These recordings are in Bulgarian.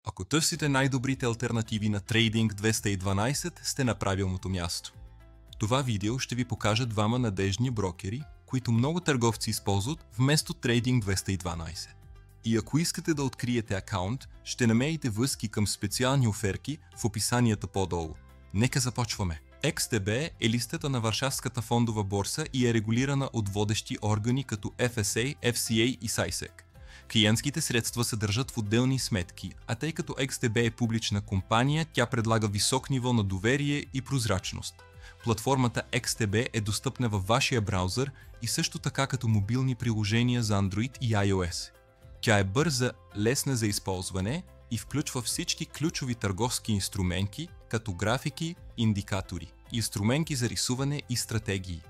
Ако търсите най-добрите алтернативи на Trading 212, сте на правилното място. Това видео ще ви покажа двама надеждни брокери, които много търговци използват вместо Trading 212. И ако искате да откриете акаунт, ще намерите връзки към специални оферти в описанията по-долу. Нека започваме. XTB е листата на Варшавската фондова борса и е регулирана от водещи органи като FSA, FCA и SISEC. Клиентските средства се държат в отделни сметки, а тъй като XTB е публична компания, тя предлага висок ниво на доверие и прозрачност. Платформата XTB е достъпна във вашия браузър и също така като мобилни приложения за Android и iOS. Тя е бърза, лесна за използване и включва всички ключови търговски инструменти, като графики, индикатори, инструменти за рисуване и стратегии.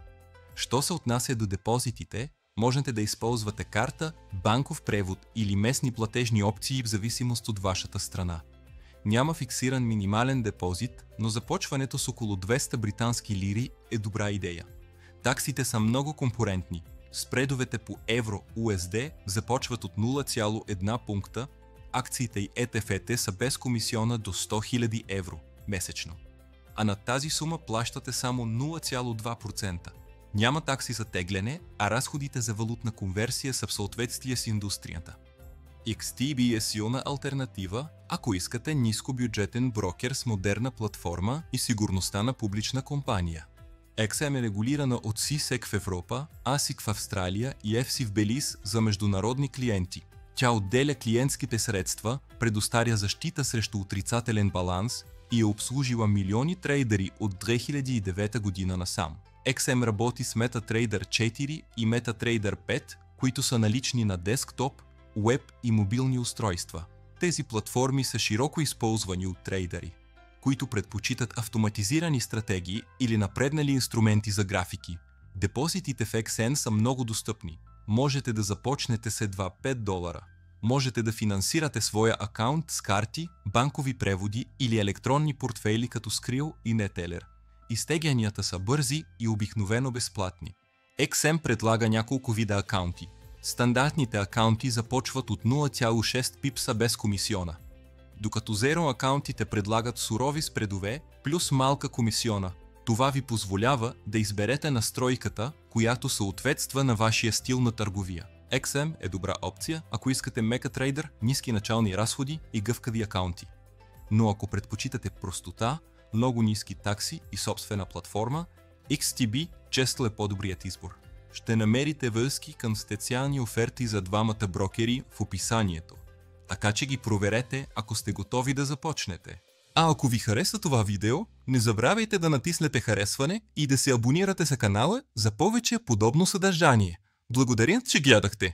Що се отнася до депозитите, можете да използвате карта, банков превод или местни платежни опции в зависимост от вашата страна. Няма фиксиран минимален депозит, но започването с около 200 британски лири е добра идея. Таксите са много конкурентни. Спредовете по евро-USD започват от 0,1 пункта, акциите и ETF-те са без комисиона до 100 000 евро месечно. А на тази сума плащате само 0,2%. Няма такси за тегляне, а разходите за валутна конверсия са в съответствие с индустрията. XTB е силна алтернатива, ако искате нискобюджетен брокер с модерна платформа и сигурността на публична компания. XM е регулирана от SISEC в Европа, ASIC в Австралия и FC в Белиз за международни клиенти. Тя отделя клиентските средства, предоставя защита срещу отрицателен баланс и е обслужила милиони трейдери от 2009 година насам. XM работи с MetaTrader 4 и MetaTrader 5, които са налични на десктоп, уеб и мобилни устройства. Тези платформи са широко използвани от трейдери, които предпочитат автоматизирани стратегии или напреднали инструменти за графики. Депозитите в XN са много достъпни. Можете да започнете с едва $5. Можете да финансирате своя акаунт с карти, банкови преводи или електронни портфейли като Skrill и Neteller. Изтеглянията са бързи и обикновено безплатни. XM предлага няколко вида акаунти. Стандартните акаунти започват от 0,6 пипса без комисиона, докато Zero акаунтите предлагат сурови спредове плюс малка комисиона. Това ви позволява да изберете настройката, която съответства на вашия стил на търговия. XM е добра опция, ако искате MetaTrader, ниски начални разходи и гъвкави акаунти. Но ако предпочитате простота, много ниски такси и собствена платформа, XTB често е по-добрият избор. Ще намерите връзки към специални оферти за двамата брокери в описанието, така че ги проверете, ако сте готови да започнете. А ако ви хареса това видео, не забравяйте да натиснете харесване и да се абонирате за канала за повече подобно съдържание. Благодаря, че гледахте!